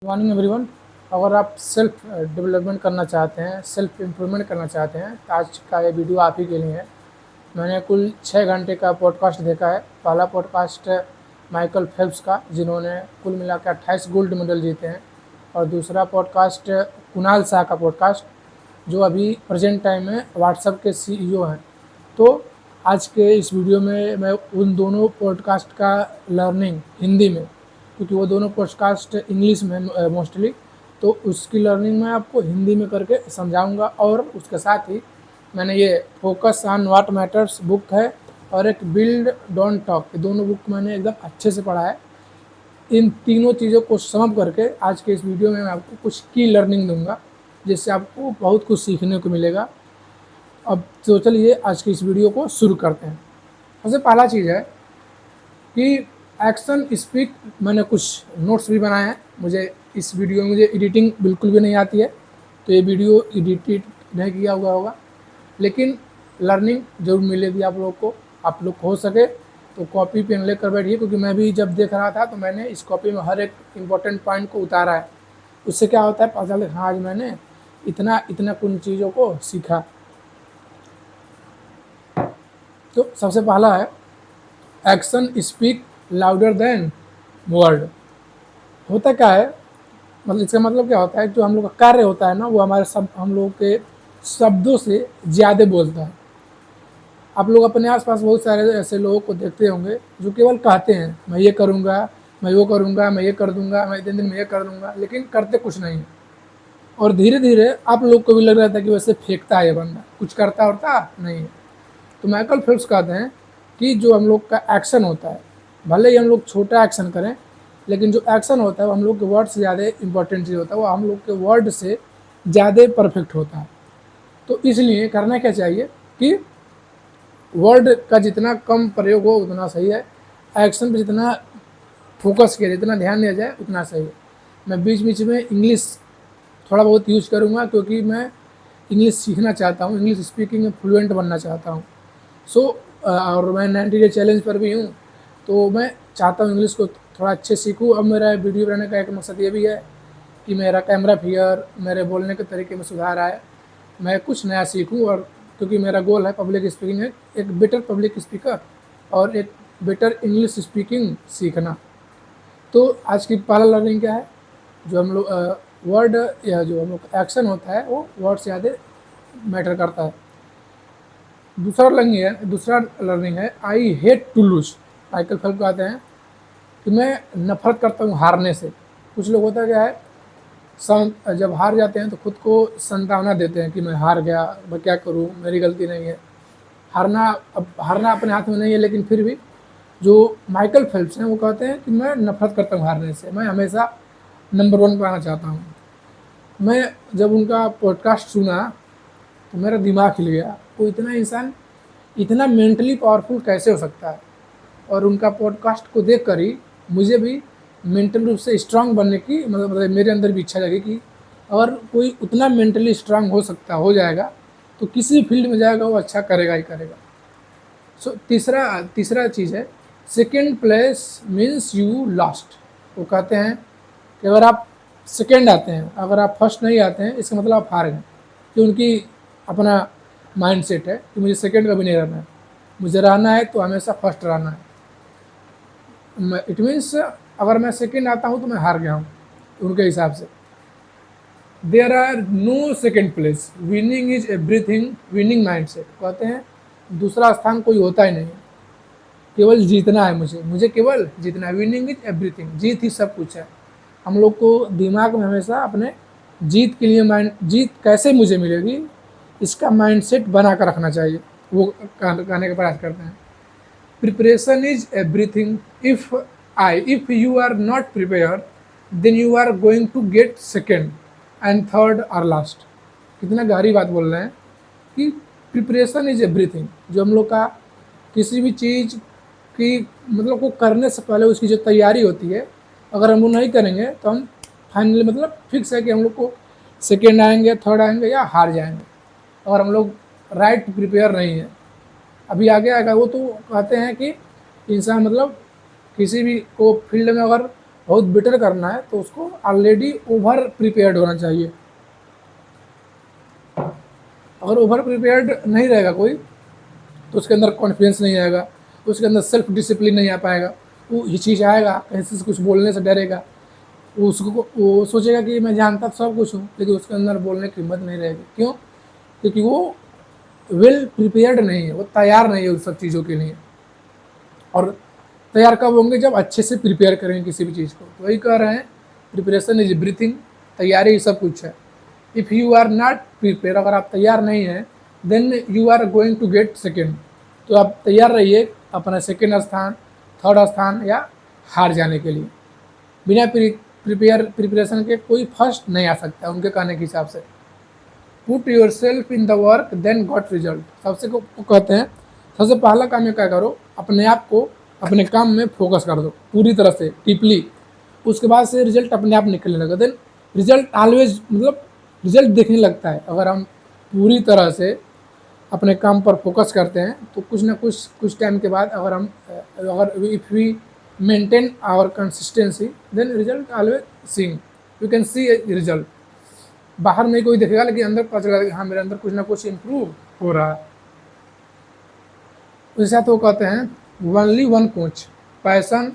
Morning everyone. अगर आप self development करना चाहते हैं, सेल्फ इम्प्रूवमेंट करना चाहते हैं तो आज का ये वीडियो आप ही के लिए है। मैंने कुल 6 घंटे का पॉडकास्ट देखा है। पहला पॉडकास्ट माइकल फेल्प्स का, जिन्होंने कुल मिला के 28 गोल्ड मेडल जीते हैं, और दूसरा पॉडकास्ट कुणाल शाह का पॉडकास्ट, जो अभी प्रेजेंट टाइम में व्हाट्सएप के CEO हैं। तो आज के इस वीडियो में मैं उन दोनों पॉडकास्ट का लर्निंग हिंदी में, क्योंकि वो दोनों पॉडकास्ट इंग्लिश में मोस्टली, तो उसकी लर्निंग मैं आपको हिंदी में करके समझाऊंगा। और उसके साथ ही मैंने ये focus on what matters book है और एक बिल्ड डोंट टॉक, ये दोनों बुक मैंने एकदम अच्छे से पढ़ा है। इन तीनों चीज़ों को सम करके आज के इस वीडियो में मैं आपको कुछ की लर्निंग दूंगा, जिससे आपको बहुत कुछ सीखने को मिलेगा। अब तो चलिए आज की इस वीडियो को शुरू करते हैं। सबसे पहला चीज़ है कि एक्शन स्पीक। मैंने कुछ नोट्स भी बनाए हैं। मुझे इस वीडियो में मुझे एडिटिंग बिल्कुल भी नहीं आती है, तो ये वीडियो एडिटेड नहीं किया हुआ होगा, लेकिन लर्निंग जरूर मिलेगी आप लोग को। आप लोग हो सके तो कॉपी पेन लेकर बैठिए, क्योंकि मैं भी जब देख रहा था तो मैंने इस कॉपी में हर एक इम्पोर्टेंट पॉइंट को उतारा है। उससे क्या होता है, पता चलता है हाँ आज मैंने इतना इतना कुछ चीज़ों को सीखा। तो सबसे पहला है action speak louder than word. होता क्या है, मतलब इसका मतलब क्या होता है, जो हम लोग का कार्य होता है ना, वो हमारे हम लोग के शब्दों से ज़्यादा बोलता है। आप लोग अपने आसपास बहुत सारे ऐसे लोगों को देखते होंगे जो केवल कहते हैं मैं ये करूँगा, मैं वो करूँगा, मैं ये कर दूंगा, मैं इतने दिन में ये कर दूंगा, लेकिन करते कुछ नहीं। और धीरे धीरे आप लोग को भी लग रहा था कि वैसे फेंकता है ये बंदा, कुछ करता होता नहीं है। तो माइकल फेल्प्स कहते हैं कि जो हम लोग का एक्शन होता है, भले ही हम लोग छोटा एक्शन करें, लेकिन जो एक्शन होता है वो हम लोग के वर्ड से ज़्यादा इंपॉर्टेंट चीज़ होता है, वो हम लोग के वर्ड से ज़्यादा परफेक्ट होता है। तो इसलिए करना क्या चाहिए कि वर्ड का जितना कम प्रयोग हो उतना सही है, एक्शन पर जितना फोकस किया, जितना ध्यान दिया जाए उतना सही है। मैं बीच बीच में इंग्लिश थोड़ा बहुत यूज करूँगा, क्योंकि मैं इंग्लिश सीखना चाहता हूँ, इंग्लिश स्पीकिंग में फ्लुएंट बनना चाहता हूँ। और मैं 90 डे चैलेंज पर भी हूँ, तो मैं चाहता हूँ इंग्लिश को थोड़ा अच्छे सीखूँ। अब मेरा वीडियो बनाने का एक मकसद ये भी है कि मेरा कैमरा फियर, मेरे बोलने के तरीके में सुधार आए, मैं कुछ नया सीखूँ। और क्योंकि मेरा गोल है पब्लिक स्पीकिंग है, एक बेटर पब्लिक स्पीकर और एक बेटर इंग्लिश स्पीकिंग सीखना। तो आज की पहला लर्निंग क्या है, जो हम लोग वर्ड या जो हम लोग एक्शन होता है वो वर्ड से ज़्यादा मैटर करता है। दूसरा लर्निंग है I hate to lose. Michael Phelps कहते हैं कि मैं नफरत करता हूँ हारने से। कुछ लोग होता क्या है, जब हार जाते हैं तो खुद को संतावना देते हैं कि मैं हार गया, मैं क्या करूँ, मेरी गलती नहीं है। हारना अपने हाथ में नहीं है, लेकिन फिर भी जो माइकल फेल्प्स हैं वो कहते हैं कि मैं नफरत करता हूँ हारने से, मैं हमेशा नंबर 1 पर आना चाहता हूँ। मैं जब उनका पॉडकास्ट सुना तो मेरा दिमाग हिल गया। वो इतना इंसान इतना मेंटली पावरफुल कैसे हो सकता है। और उनका पॉडकास्ट को देख कर ही मुझे भी मेंटल रूप से स्ट्रांग बनने की मतलब मेरे अंदर भी इच्छा लगी कि अगर कोई उतना मेंटली स्ट्रांग हो जाएगा तो किसी फील्ड में जाएगा वो अच्छा करेगा ही करेगा। सो तीसरा चीज़ है second place means you last. वो कहते हैं कि अगर आप सेकेंड आते हैं, अगर आप फर्स्ट नहीं आते हैं, इसका मतलब आप हार गए। कि उनकी अपना माइंडसेट है कि मुझे सेकेंड कभी नहीं रहना है, मुझे रहना है तो हमेशा फर्स्ट रहना है। इट मीन्स अगर मैं सेकेंड आता हूँ तो मैं हार गया हूँ उनके हिसाब से। There are no second place, winning is everything, winning mindset. कहते हैं दूसरा स्थान कोई होता ही नहीं, केवल जीतना है। मुझे केवल जीतना है। विनिंग इज एवरीथिंग, जीत ही सब कुछ है। हम लोग को दिमाग में हमेशा अपने जीत के लिए जीत कैसे मुझे मिलेगी इसका माइंडसेट बना कर रखना चाहिए। वो कहने का प्रयास करते हैं preparation is everything. If you are not prepare then you are going to get second and third और लास्ट। कितना गहरी बात बोल रहे हैं कि प्रिपरेशन इज एवरीथिंग। जो हम लोग का किसी भी चीज़ की मतलब को करने से पहले उसकी जो तैयारी होती है, अगर हम वो नहीं करेंगे तो हम फाइनली मतलब फिक्स है कि हम लोग को सेकेंड आएंगे, थर्ड आएंगे या हार जाएंगे, अगर हम लोग राइट प्रिपेयर नहीं है। अभी आगे आएगा वो, तो कहते हैं कि इंसान मतलब किसी भी को फील्ड में अगर बहुत बेटर करना है तो उसको ऑलरेडी ओवर प्रिपेयर्ड होना चाहिए। अगर ओवर प्रिपेयर्ड नहीं रहेगा कोई तो उसके अंदर कॉन्फिडेंस नहीं आएगा, उसके अंदर सेल्फ डिसिप्लिन नहीं आ पाएगा, वो हिचकिचाएगा, कहीं से कुछ बोलने से डरेगा, वो सोचेगा कि मैं जानता सब कुछ हूँ, लेकिन उसके अंदर बोलने की हिम्मत नहीं रहेगी। क्यों? क्योंकि वो वेल प्रिपेयर्ड नहीं है, वो तैयार नहीं है उन सब चीज़ों के लिए। और तैयार कब होंगे? जब अच्छे से प्रिपेयर करेंगे किसी भी चीज़ को। तो वही कह रहे हैं, प्रिपरेशन इज एवरीथिंग, तैयारी ही सब कुछ है। If you are not prepare, अगर आप तैयार नहीं हैं, then you are going to get second, तो आप तैयार रहिए अपना सेकेंड स्थान, थर्ड स्थान या हार जाने के लिए। बिना प्रिपरेशन के कोई फर्स्ट नहीं आ सकता उनके कहने के हिसाब से। Put your self in the work then got result, सबसे को कहते हैं सबसे पहला काम ये क्या करो, अपने आप को अपने काम में फोकस कर दो पूरी तरह से डीपली, उसके बाद से रिजल्ट अपने आप निकलने लगा। देन रिजल्ट ऑलवेज, मतलब रिजल्ट देखने लगता है। अगर हम पूरी तरह से अपने काम पर फोकस करते हैं तो कुछ ना कुछ टाइम के बाद अगर if we maintain our consistency then result always seeing, you can see result. बाहर में कोई देखेगा लेकिन अंदर पता चलेगा कि हाँ मेरे अंदर कुछ ना कुछ इम्प्रूव हो रहा है। उसके साथ वो कहते हैं ओनली वन कोच, पैशन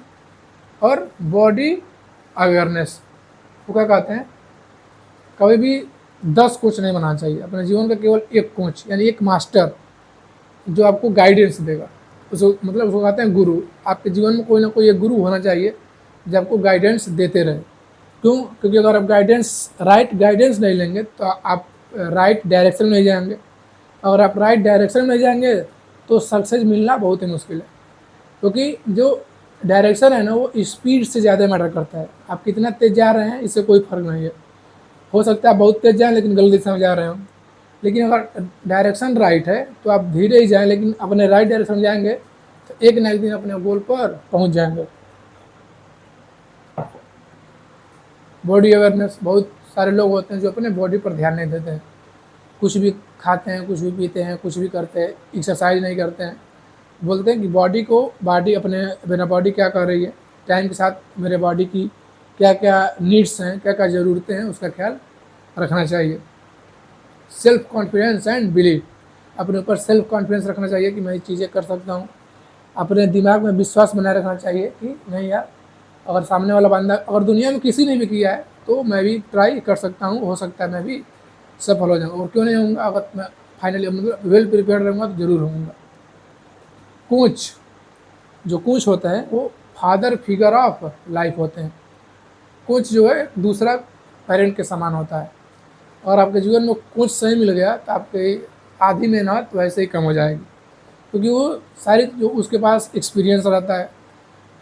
और बॉडी अवेयरनेस। वो क्या कहते हैं, कभी भी 10 कोच नहीं बनाना चाहिए अपने जीवन का, केवल एक कोच यानी एक मास्टर जो आपको गाइडेंस देगा। उसको कहते हैं गुरु। आपके जीवन में कोई ना कोई एक गुरु होना चाहिए जो आपको गाइडेंस देते रहे। क्यों? क्योंकि अगर आप राइट गाइडेंस नहीं लेंगे तो आप राइट डायरेक्शन में नहीं जाएंगे। अगर आप राइट डायरेक्शन में नहीं जाएंगे तो सक्सेस मिलना बहुत ही मुश्किल है। क्योंकि जो डायरेक्शन है ना, वो स्पीड से ज़्यादा मैटर करता है। आप कितना तेज़ जा रहे हैं इससे कोई फर्क नहीं है। हो सकता है बहुत तेज़ जाएँ लेकिन गलत दिशा में जा रहे हो, लेकिन अगर डायरेक्शन राइट है तो आप धीरे ही जाएँ, लेकिन अपने राइट डायरेक्शन में जाएंगे तो एक ना एक दिन अपने गोल पर पहुंच जाएंगे। बॉडी अवेयरनेस, बहुत सारे लोग होते हैं जो अपने बॉडी पर ध्यान नहीं देते हैं, कुछ भी खाते हैं, कुछ भी पीते हैं, कुछ भी करते हैं, एक्सरसाइज नहीं करते हैं। बोलते हैं कि बॉडी अपने मेरा बॉडी क्या कर रही है, टाइम के साथ मेरे बॉडी की क्या क्या नीड्स हैं, क्या क्या ज़रूरतें हैं, उसका ख्याल रखना चाहिए। सेल्फ कॉन्फिडेंस एंड बिलीव, अपने ऊपर सेल्फ कॉन्फिडेंस रखना चाहिए कि मैं ये चीज़ें कर सकता हूँ। अपने दिमाग में विश्वास बनाए रखना चाहिए कि नहीं यार, अगर सामने वाला बंदा, अगर दुनिया में किसी ने भी किया है तो मैं भी ट्राई कर सकता हूँ, हो सकता है मैं भी सफल हो जाऊँ। और क्यों नहीं होऊंगा, अगर मैं फाइनली मतलब वेल प्रिपेयर्ड रहूँगा तो ज़रूर होऊंगा। कोच, जो कोच होता है वो फादर फिगर ऑफ लाइफ होते हैं। कोच जो है दूसरा पेरेंट के समान होता है। और आपके जीवन में कोच सही मिल गया तो आपके आधी मेहनत वैसे ही कम हो जाएगी, क्योंकि वो सारी जो उसके पास एक्सपीरियंस रहता है,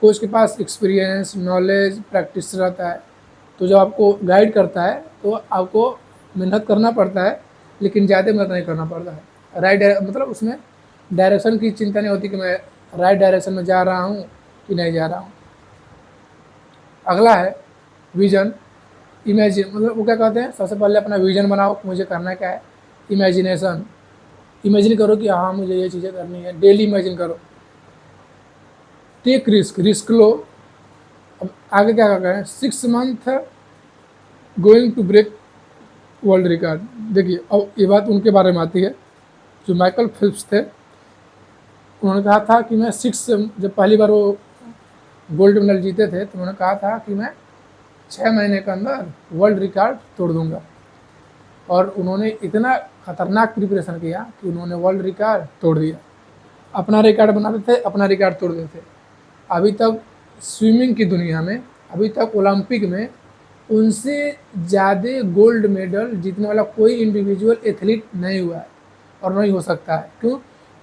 कोच के पास एक्सपीरियंस, नॉलेज, प्रैक्टिस रहता है। तो जब आपको गाइड करता है तो आपको मेहनत करना पड़ता है, लेकिन ज़्यादा मेहनत नहीं करना पड़ता है। मतलब उसमें डायरेक्शन की चिंता नहीं होती कि मैं राइट डायरेक्शन में जा रहा हूँ कि नहीं जा रहा हूँ। अगला है विजन, इमेजिन। मतलब वो क्या कहते हैं, सबसे पहले अपना विजन बनाओ, मुझे करना क्या है। इमेजिनेशन, इमेजिन करो कि हाँ मुझे ये चीज़ें करनी है, डेली इमेजिन करो। टेक रिस्क लो। अब आगे क्या कर रहे हैं, 6 month going to break world record. देखिए अब ये बात उनके बारे में आती है जो माइकल फिलिप्स थे। उन्होंने कहा था कि मैं जब पहली बार वो गोल्ड मेडल जीते थे तो उन्होंने कहा था कि मैं 6 महीने के अंदर वर्ल्ड रिकॉर्ड तोड़ दूंगा। और उन्होंने इतना खतरनाक प्रिपरेशन किया कि उन्होंने वर्ल्ड रिकॉर्ड तोड़ दिया। अपना रिकॉर्ड बनाते थे, अपना रिकॉर्ड तोड़ देते थे। अभी तक स्विमिंग की दुनिया में, अभी तक ओलंपिक में उनसे ज़्यादा गोल्ड मेडल जीतने वाला कोई इंडिविजुअल एथलीट नहीं हुआ है और नहीं हो सकता है। क्यों?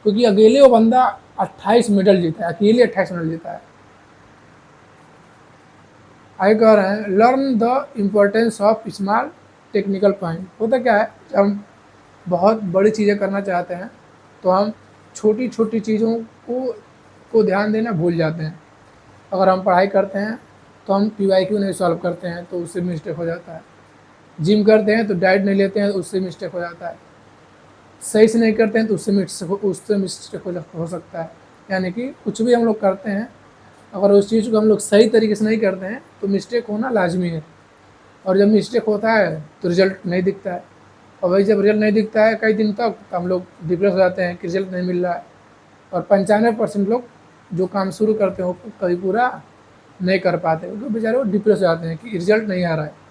क्योंकि अकेले वो बंदा 28 मेडल जीता है, अकेले 28 मेडल जीता है। आगे कह रहे हैं learn the importance of small technical point. होता क्या है, जब हम बहुत बड़ी चीज़ें करना चाहते हैं तो हम छोटी छोटी चीज़ों को ध्यान देना भूल जाते हैं। अगर हम पढ़ाई करते हैं तो हम PYQ नहीं सॉल्व करते हैं तो उससे मिस्टेक हो जाता है। जिम करते हैं तो डाइट नहीं लेते हैं तो उससे मिस्टेक हो जाता है। सही से नहीं करते हैं तो उससे मिस्टेक हो सकता है। यानी कि कुछ भी हम लोग करते हैं अगर उस चीज़ को हम लोग सही तरीके से नहीं करते हैं तो मिस्टेक होना लाजमी है, और जब मिस्टेक होता है तो रिजल्ट नहीं दिखता है, और वही जब रिजल्ट नहीं दिखता है कई दिन तक तो हम लोग डिप्रेस हो जाते हैं कि रिजल्ट नहीं मिल रहा है। और 95% लोग जो काम शुरू करते हैं वो कभी पूरा नहीं कर पाते, क्योंकि बेचारे वो डिप्रेस हो जाते हैं कि रिजल्ट नहीं आ रहा है।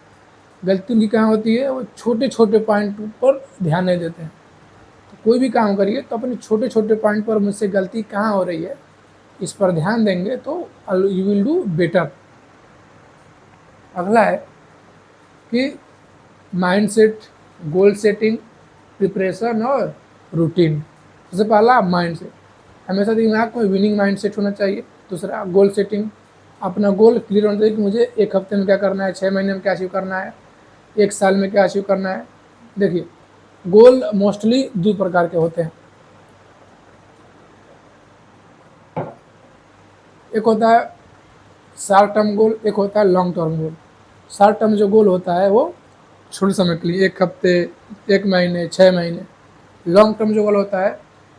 गलती उनकी कहाँ होती है, वो छोटे छोटे पॉइंट पर ध्यान नहीं देते हैं। तो कोई भी काम करिए तो अपने छोटे छोटे पॉइंट पर मुझसे गलती कहाँ हो रही है इस पर ध्यान देंगे तो यू विल डू बेटर। अगला है कि माइंडसेट, गोल सेटिंग, प्रिपरेशन और रूटीन। सबसे पहला माइंडसेट, हमेशा दिमाग में विनिंग माइंडसेट होना चाहिए। दूसरा गोल सेटिंग, अपना गोल क्लियर होना चाहिए कि मुझे एक हफ्ते में क्या करना है, 6 महीने में क्या अचीव करना है, एक साल में क्या अचीव करना है। देखिए, गोल मोस्टली दो प्रकार के होते हैं, एक होता है शॉर्ट टर्म गोल, एक होता है long term goal. Short term जो गोल होता है वो छोटे समय के लिए, एक हफ्ते, एक महीने, 6 महीने। लॉन्ग टर्म जो गोल होता है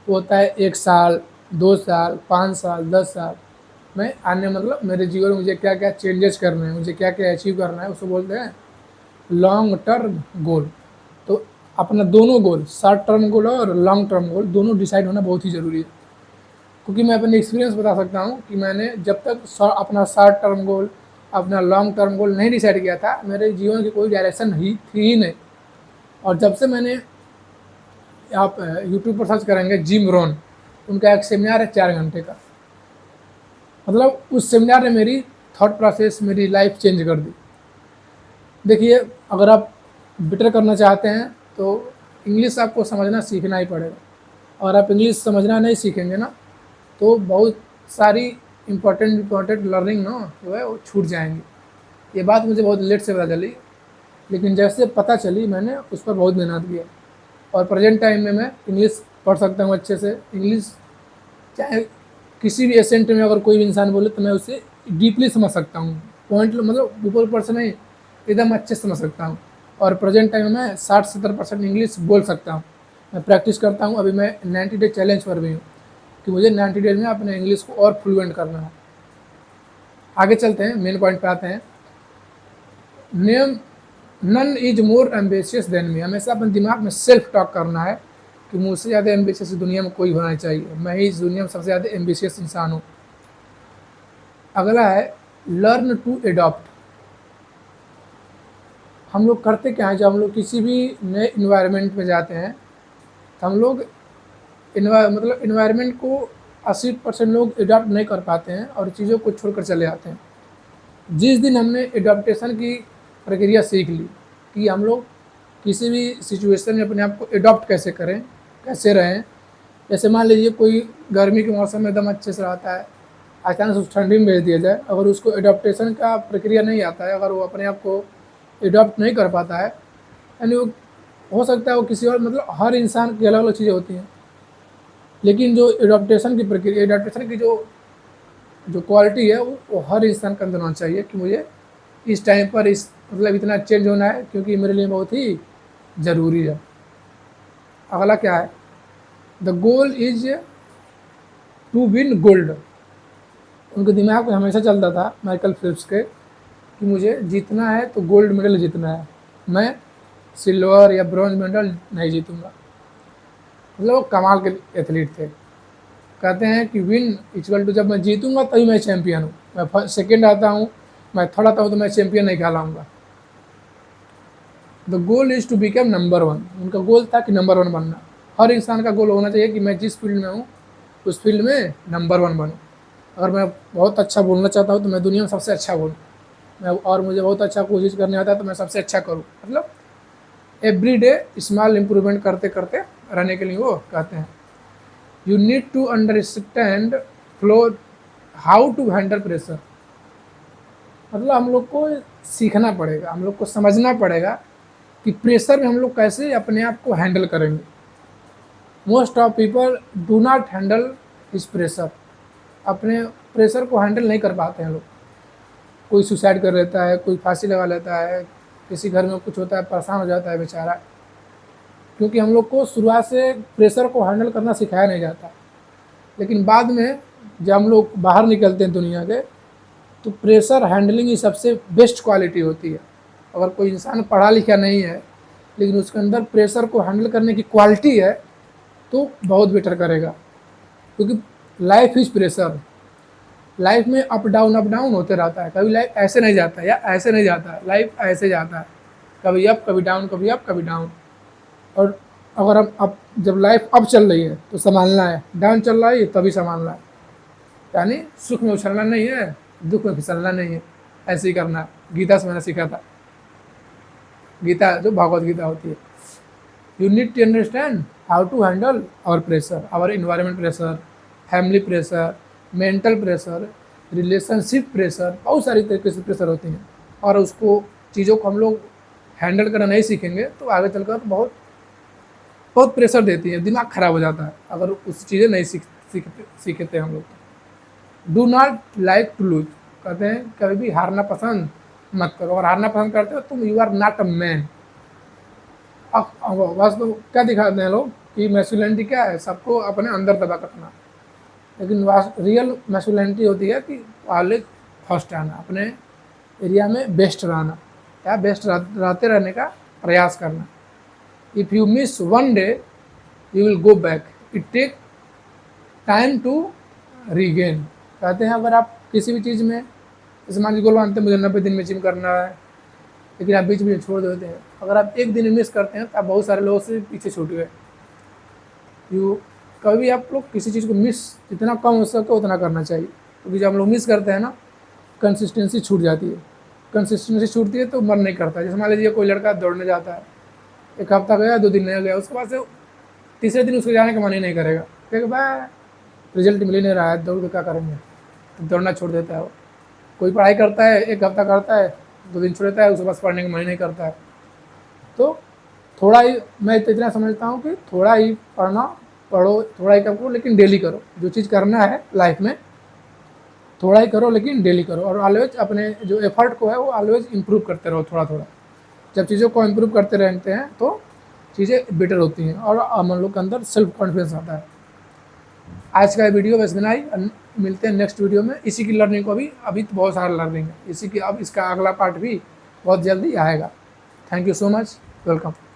वो होता है 1 साल, 2 साल, 5 साल, 10 साल में आने, मतलब मेरे जीवन में मुझे क्या क्या चेंजेस करने हैं, मुझे क्या क्या अचीव करना है, उसको बोलते हैं लॉन्ग टर्म गोल। तो अपना दोनों गोल, शॉर्ट टर्म गोल और लॉन्ग टर्म गोल, दोनों डिसाइड होना बहुत ही ज़रूरी है। क्योंकि मैं अपने एक्सपीरियंस बता सकता हूँ कि मैंने जब तक अपना शॉर्ट टर्म गोल, अपना लॉन्ग टर्म गोल नहीं डिसाइड किया था, मेरे जीवन की कोई डायरेक्शन ही थी ही नहीं। और जब से मैंने, आप यूट्यूब पर सर्च करेंगे जिम रोन, उनका एक सेमिनार है 4 घंटे का, मतलब उस सेमिनार ने मेरी थॉट प्रोसेस, मेरी लाइफ चेंज कर दी। देखिए, अगर आप बेटर करना चाहते हैं तो इंग्लिश आपको समझना सीखना ही पड़ेगा। और आप इंग्लिश समझना नहीं सीखेंगे ना तो बहुत सारी इम्पोर्टेंट लर्निंग ना जो है वो छूट जाएंगी। ये बात मुझे बहुत लेट से पता चली, लेकिन जैसे पता चली मैंने उस पर बहुत मेहनत की है। और प्रेजेंट टाइम में मैं इंग्लिश पढ़ सकता हूँ अच्छे से। इंग्लिश चाहे किसी भी एसेंट में अगर कोई भी इंसान बोले तो मैं उसे डीपली समझ सकता हूँ, पॉइंट मतलब ऊपर ऊपर से नहीं, एकदम अच्छे से समझ सकता हूँ। और प्रेजेंट टाइम में मैं 60-70% इंग्लिश बोल सकता हूँ। मैं प्रैक्टिस करता हूँ, अभी मैं 90 डे चैलेंज पर भी हूँ कि मुझे 90 डेज में अपने इंग्लिश को और फ्लुएंट करना है। आगे चलते हैं, मेन पॉइंट पे आते हैं। Name none is more ambitious than me, हमेशा अपने दिमाग में सेल्फ टॉक करना है कि मुझसे ज़्यादा एम्बिशियस दुनिया में कोई होना चाहिए, मैं ही इस दुनिया में सबसे ज़्यादा एम्बिशियस इंसान हूँ। अगला है लर्न टू एडॉप्ट। हम लोग करते क्या है, जब हम लोग किसी भी नए इन्वायरमेंट में जाते हैं तो हम लोग मतलब इन्वायरमेंट को 80% लोग एडॉप्ट नहीं कर पाते हैं और चीज़ों को छोड़कर चले जाते हैं। जिस दिन हमने एडॉप्टेशन की प्रक्रिया सीख ली कि हम लोग किसी भी सिचुएशन में अपने आप को एडॉप्ट कैसे करें, कैसे रहें। जैसे मान लीजिए कोई गर्मी के मौसम में एकदम अच्छे से रहता है, अचानक से उस ठंडी में भेज दिया जाए, अगर उसको एडॉप्टेशन का प्रक्रिया नहीं आता है, अगर वो अपने आप को एडॉप्ट नहीं कर पाता है, यानी वो हो सकता है वो किसी और, मतलब हर इंसान की अलग अलग चीज़ें होती हैं, लेकिन जो एडॉप्टेशन की प्रक्रिया, एडॉप्टेशन की जो क्वालिटी है वो हर इंसान के अंदर होना चाहिए कि मुझे इस टाइम पर इस मतलब इतना चेंज होना है क्योंकि मेरे लिए बहुत ही ज़रूरी है। अगला क्या है, the goal is to win gold. उनके दिमाग में हमेशा चलता था माइकल फिलिप्स के कि मुझे जीतना है तो गोल्ड मेडल जीतना है, मैं सिल्वर या ब्रॉन्ज मेडल नहीं जीतूँगा। मतलब वो कमाल के एथलीट थे। कहते हैं कि विन इक्वल टू, जब मैं जीतूंगा तभी मैं चैंपियन हूँ, मैं सेकंड आता हूँ, मैं थर्ड आता हूँ तो मैं चैंपियन नहीं कहलाऊंगा। The goal is to become number 1। उनका गोल था कि नंबर 1 बनना। हर इंसान का गोल होना चाहिए कि मैं जिस फील्ड में हूँ उस फील्ड में नंबर 1 बनूँ। अगर मैं बहुत अच्छा बोलना चाहता हूँ तो मैं दुनिया में सबसे अच्छा बोलूँ, मैं, और मुझे बहुत अच्छा कोशिश करने आता है तो मैं सबसे अच्छा करूँ। मतलब एवरी डे स्मॉल इम्प्रूवमेंट करते करते रहने के लिए वो कहते हैं। You need to understand flow, how to handle pressure. मतलब हम लोग को सीखना पड़ेगा, हम लोग को समझना पड़ेगा कि प्रेशर में हम लोग कैसे अपने आप को हैंडल करेंगे। Most of people do not handle इस प्रेशर, अपने प्रेशर को हैंडल नहीं कर पाते हैं लोग। कोई सुसाइड कर लेता है, कोई फांसी लगा लेता है, किसी घर में कुछ होता है परेशान हो जाता है बेचारा, क्योंकि हम लोग को शुरुआत से प्रेशर को हैंडल करना सिखाया नहीं जाता। लेकिन बाद में जब हम लोग बाहर निकलते हैं दुनिया के, तो प्रेशर हैंडलिंग ही सबसे बेस्ट क्वालिटी होती है। अगर कोई इंसान पढ़ा लिखा नहीं है लेकिन उसके अंदर प्रेशर को हैंडल करने की क्वालिटी है तो बहुत बेटर करेगा, क्योंकि लाइफ इज प्रेशर। लाइफ में अप डाउन होते रहता है। कभी लाइफ ऐसे नहीं जाता है या ऐसे नहीं जाता है, लाइफ ऐसे जाता है, कभी अप कभी डाउन, कभी अप कभी डाउन। और अगर हम अब जब लाइफ अप चल रही है तो संभालना है, डाउन चल रहा है तभी संभालना है। यानी सुख में उछलना नहीं है, दुख में फिसलना नहीं है, ऐसे ही करना है। गीता से मैंने सीखा था, गीता जो भगवत गीता होती है। You need to understand how to handle our pressure, our environment pressure, family pressure, mental pressure, relationship pressure, बहुत सारी तरीके से प्रेशर होती हैं। और उसको चीज़ों को हम लोग हैंडल करना नहीं सीखेंगे तो आगे चलकर बहुत बहुत प्रेशर देती है, दिमाग खराब हो जाता है अगर उस चीज़ें नहीं सीखते हम लोग। Do not like to lose, कहते हैं कभी भी हारना पसंद मत करो। और हारना पसंद करते हो तुम, you are not a man. बस तो क्या दिखाते हैं लोग कि मैस्कुलिनिटी क्या है, सबको अपने अंदर दबा रखना। लेकिन रियल मैस्कुलिनिटी होती है कि ऑलवेज फर्स्ट आना, अपने एरिया में बेस्ट रहना, या बेस्ट रहते रहने का प्रयास करना। If you miss one day you will go back, it take time to regain. कहते हैं अगर आप किसी भी चीज़ में, जैसे मान लीजिए गोल मानते हैं मुझे 90 दिन में जिम करना है, लेकिन आप बीच में छोड़ देते हैं। अगर आप एक दिन मिस करते हैं तो आप बहुत सारे लोगों से पीछे छूट गए। कभी आप लोग किसी चीज़ को मिस जितना कम हो सके उतना करना चाहिए, क्योंकि जब हम लोग मिस करते हैं ना, कंसिस्टेंसी छूट जाती है। कंसिस्टेंसी छूटती है तो मन नहीं करता। जैसे मान लीजिए कोई लड़का दौड़ने जाता है, एक हफ्ता गया, 2 दिन नहीं गया, उसके बाद से तीसरे दिन उसके जाने का मन ही नहीं करेगा, क्योंकि भाई रिजल्ट मिल ही नहीं रहा है, दौड़ के क्या करेंगे, तो दौड़ना छोड़ देता है वो। कोई पढ़ाई करता है, एक हफ्ता करता है, 2 दिन छोड़ देता है, उसके बाद पढ़ने का मन ही नहीं करता है। तो थोड़ा ही, मैं तो इतना समझता हूँ कि थोड़ा ही पढ़ो, थोड़ा ही करो, लेकिन डेली करो। जो चीज़ करना है लाइफ में थोड़ा ही करो लेकिन डेली करो। और ऑलवेज अपने जो एफर्ट को है वो ऑलवेज इम्प्रूव करते रहो, थोड़ा थोड़ा। जब चीज़ों को इम्प्रूव करते रहते हैं तो चीज़ें बेटर होती हैं और हम लोग के अंदर सेल्फ कॉन्फिडेंस आता है। आज का वीडियो बस इतना ही, मिलते हैं नेक्स्ट वीडियो में। इसी की लर्निंग को अभी तो बहुत सारा लर्निंग है इसी की, अब इसका अगला पार्ट भी बहुत जल्दी आएगा। Thank you so much, welcome.